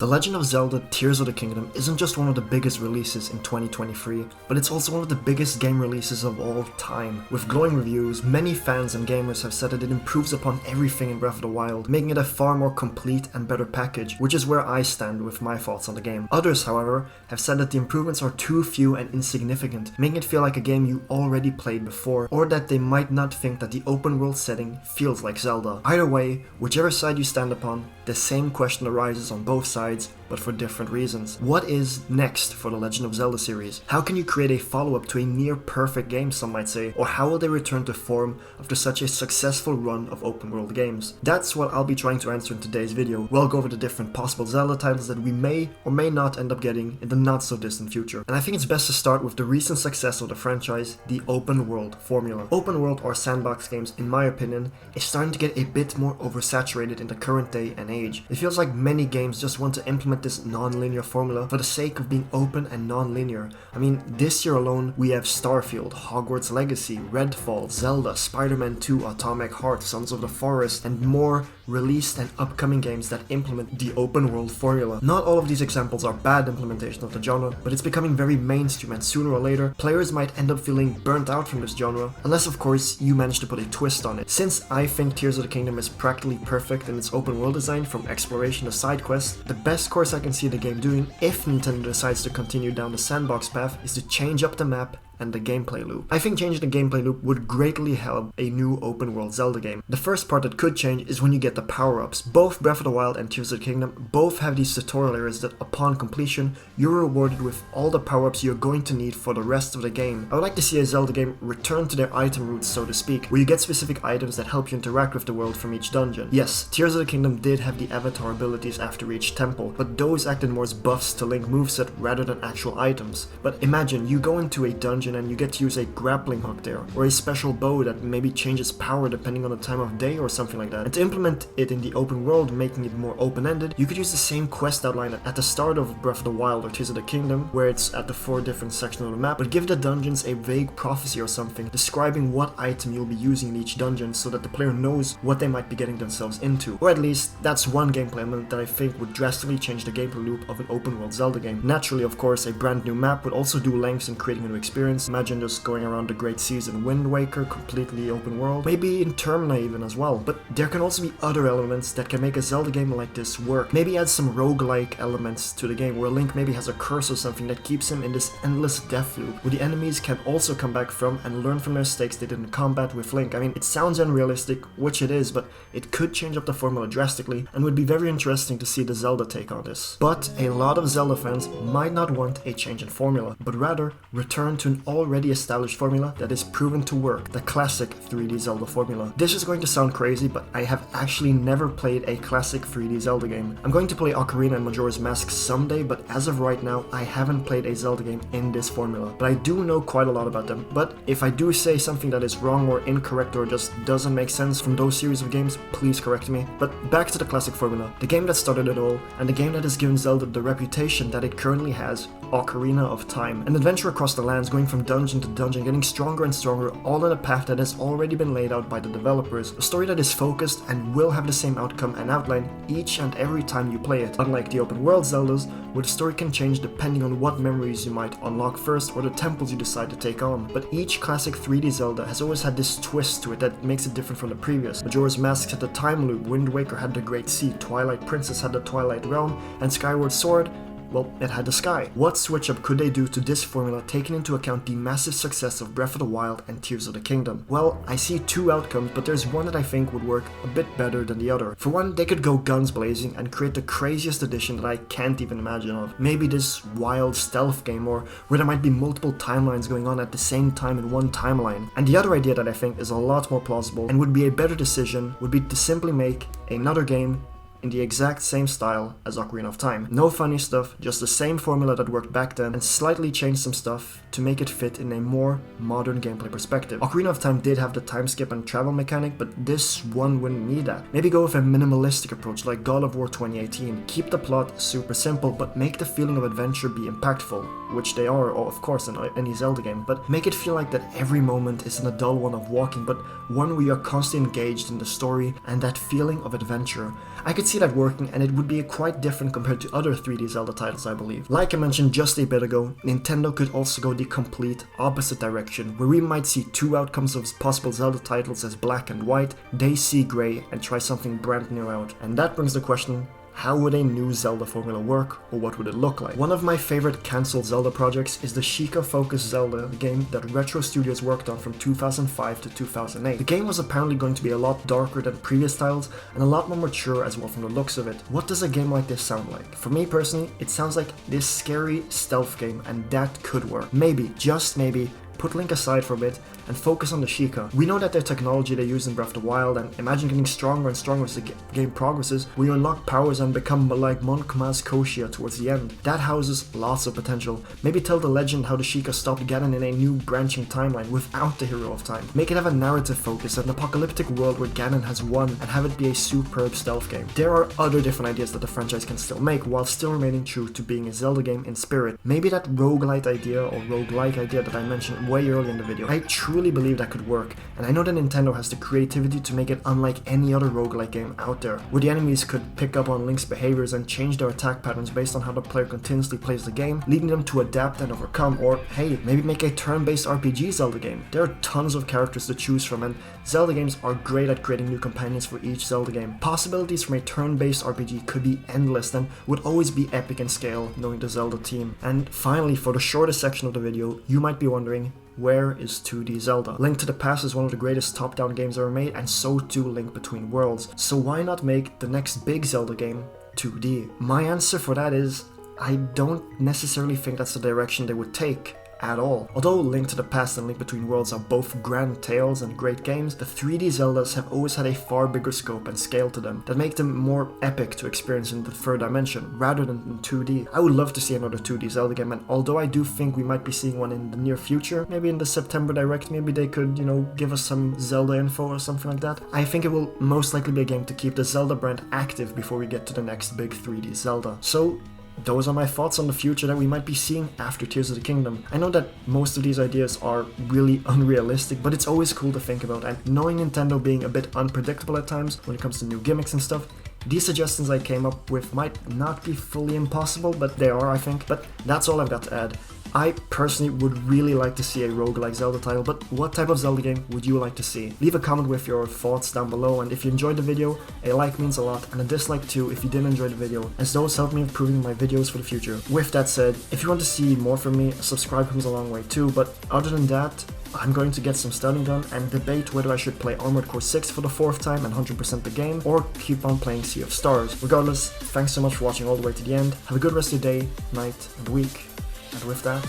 The Legend of Zelda Tears of the Kingdom isn't just one of the biggest releases in 2023, but it's also one of the biggest game releases of all time. With glowing reviews, many fans and gamers have said that it improves upon everything in Breath of the Wild, making it a far more complete and better package, which is where I stand with my thoughts on the game. Others, however, have said that the improvements are too few and insignificant, making it feel like a game you already played before, or that they might not think that the open world setting feels like Zelda. Either way, whichever side you stand upon, the same question arises on both sides, but for different reasons. What is next for the Legend of Zelda series? How can you create a follow-up to a near-perfect game, some might say? Or how will they return to form after such a successful run of open-world games? That's what I'll be trying to answer in today's video. We'll go over the different possible Zelda titles that we may or may not end up getting in the not-so-distant future. And I think it's best to start with the recent success of the franchise, the open-world formula. Open-world or sandbox games, in my opinion, is starting to get a bit more oversaturated in the current day and age. It feels like many games just want to implement this non-linear formula for the sake of being open and non-linear. I mean, this year alone, we have Starfield, Hogwarts Legacy, Redfall, Zelda, Spider-Man 2, Atomic Heart, Sons of the Forest, and more released and upcoming games that implement the open world formula. Not all of these examples are bad implementation of the genre, but it's becoming very mainstream, and sooner or later, players might end up feeling burnt out from this genre, unless of course you manage to put a twist on it. Since I think Tears of the Kingdom is practically perfect in its open world design from exploration to side quests, the best course I can see the game doing, if Nintendo decides to continue down the sandbox path, is to change up the map and the gameplay loop. I think changing the gameplay loop would greatly help a new open world Zelda game. The first part that could change is when you get the power-ups. Both Breath of the Wild and Tears of the Kingdom both have these tutorial areas that upon completion, you're rewarded with all the power-ups you're going to need for the rest of the game. I would like to see a Zelda game return to their item roots, so to speak, where you get specific items that help you interact with the world from each dungeon. Yes, Tears of the Kingdom did have the avatar abilities after each temple, but those acted more as buffs to Link moveset rather than actual items. But imagine, you go into a dungeon and you get to use a grappling hook there, or a special bow that maybe changes power depending on the time of day or something like that. And to implement it in the open world, making it more open-ended, you could use the same quest outline at the start of Breath of the Wild or Tears of the Kingdom, where it's at the 4 different sections of the map, but give the dungeons a vague prophecy or something, describing what item you'll be using in each dungeon so that the player knows what they might be getting themselves into. Or at least, that's one gameplay element that I think would drastically change the gameplay loop of an open world Zelda game. Naturally, of course, a brand new map would also do lengths in creating a new experience. Imagine just going around the Great Seas in Wind Waker, completely open world, maybe in Termina even as well. But there can also be other elements that can make a Zelda game like this work. Maybe add some roguelike elements to the game, where Link maybe has a curse or something that keeps him in this endless death loop, where the enemies can also come back from and learn from their mistakes they did in combat with Link. I mean, it sounds unrealistic, which it is, but it could change up the formula drastically, and would be very interesting to see the Zelda take on this. But a lot of Zelda fans might not want a change in formula, but rather return to an already established formula that is proven to work, the classic 3D Zelda formula. This is going to sound crazy, but I have actually never played a classic 3D Zelda game. I'm going to play Ocarina and Majora's Mask someday, but as of right now, I haven't played a Zelda game in this formula. But I do know quite a lot about them. But if I do say something that is wrong or incorrect or just doesn't make sense from those series of games, please correct me. But back to the classic formula, the game that started it all, and the game that has given Zelda the reputation that it currently has, Ocarina of Time. An adventure across the lands, going from dungeon to dungeon, getting stronger and stronger, all in a path that has already been laid out by the developers. A story that is focused and will have the same outcome and outline each and every time you play it. Unlike the open world Zeldas, where the story can change depending on what memories you might unlock first or the temples you decide to take on. But each classic 3D Zelda has always had this twist to it that makes it different from the previous. Majora's Mask had the time loop, Wind Waker had the Great Sea, Twilight Princess had the Twilight Realm, and Skyward Sword, well, it had the sky. What switch up could they do to this formula, taking into account the massive success of Breath of the Wild and Tears of the Kingdom? Well, I see 2 outcomes, but there's one that I think would work a bit better than the other. For one, they could go guns blazing and create the craziest edition that I can't even imagine of. Maybe this wild stealth game, or where there might be multiple timelines going on at the same time in one timeline. And the other idea that I think is a lot more plausible and would be a better decision would be to simply make another game in the exact same style as Ocarina of Time. No funny stuff, just the same formula that worked back then, and slightly change some stuff to make it fit in a more modern gameplay perspective. Ocarina of Time did have the time skip and travel mechanic, but this one wouldn't need that. Maybe go with a minimalistic approach like God of War 2018. Keep the plot super simple, but make the feeling of adventure be impactful, which they are, of course, in any Zelda game, but make it feel like that every moment isn't a dull one of walking, but one where you're constantly engaged in the story and that feeling of adventure. I could could see that working, and it would be quite different compared to other 3D Zelda titles, I believe. Like I mentioned just a bit ago, Nintendo could also go the complete opposite direction, where we might see two outcomes of possible Zelda titles as black and white, they see grey and try something brand new out. And that brings the question, how would a new Zelda formula work, or what would it look like? One of my favorite cancelled Zelda projects is the Sheikah-focused Zelda game that Retro Studios worked on from 2005 to 2008. The game was apparently going to be a lot darker than previous titles and a lot more mature as well from the looks of it. What does a game like this sound like? For me personally, it sounds like this scary stealth game, and that could work. Maybe, just maybe, put Link aside for a bit and focus on the Sheikah. We know that their technology they use in Breath of the Wild, and imagine getting stronger and stronger as the game progresses, where you unlock powers and become like Monkma's Koshia towards the end. That houses lots of potential. Maybe tell the legend how the Sheikah stopped Ganon in a new branching timeline without the Hero of Time. Make it have a narrative focus, an apocalyptic world where Ganon has won, and have it be a superb stealth game. There are other different ideas that the franchise can still make while still remaining true to being a Zelda game in spirit. Maybe that roguelite idea or roguelike idea that I mentioned way earlier in the video. I truly believe that could work, and I know that Nintendo has the creativity to make it unlike any other roguelike game out there, where the enemies could pick up on Link's behaviors and change their attack patterns based on how the player continuously plays the game, leading them to adapt and overcome, or hey, maybe make a turn-based RPG Zelda game. There are tons of characters to choose from, and Zelda games are great at creating new companions for each Zelda game. Possibilities from a turn-based RPG could be endless and would always be epic in scale, knowing the Zelda team. And finally, for the shortest section of the video, you might be wondering, where is 2D Zelda? Link to the Past is one of the greatest top-down games ever made, and so too Link Between Worlds. So why not make the next big Zelda game 2D? My answer for that is, I don't necessarily think that's the direction they would take at all. Although Link to the Past and Link Between Worlds are both grand tales and great games, the 3D Zeldas have always had a far bigger scope and scale to them that make them more epic to experience in the third dimension rather than in 2D. I would love to see another 2D Zelda game, and although I do think we might be seeing one in the near future, maybe in the September Direct, maybe they could, give us some Zelda info or something like that, I think it will most likely be a game to keep the Zelda brand active before we get to the next big 3D Zelda. So those are my thoughts on the future that we might be seeing after Tears of the Kingdom. I know that most of these ideas are really unrealistic, but it's always cool to think about, and knowing Nintendo being a bit unpredictable at times when it comes to new gimmicks and stuff, these suggestions I came up with might not be fully impossible, but they are, I think. But that's all I've got to add. I personally would really like to see a roguelike Zelda title, but what type of Zelda game would you like to see? Leave a comment with your thoughts down below, and if you enjoyed the video, a like means a lot, and a dislike too if you didn't enjoy the video, as those help me improving my videos for the future. With that said, if you want to see more from me, subscribe comes a long way too, but other than that, I'm going to get some studying done and debate whether I should play Armored Core 6 for the 4th time and 100% the game, or keep on playing Sea of Stars. Regardless, thanks so much for watching all the way to the end. Have a good rest of your day, night, and week. And with that,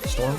Storm.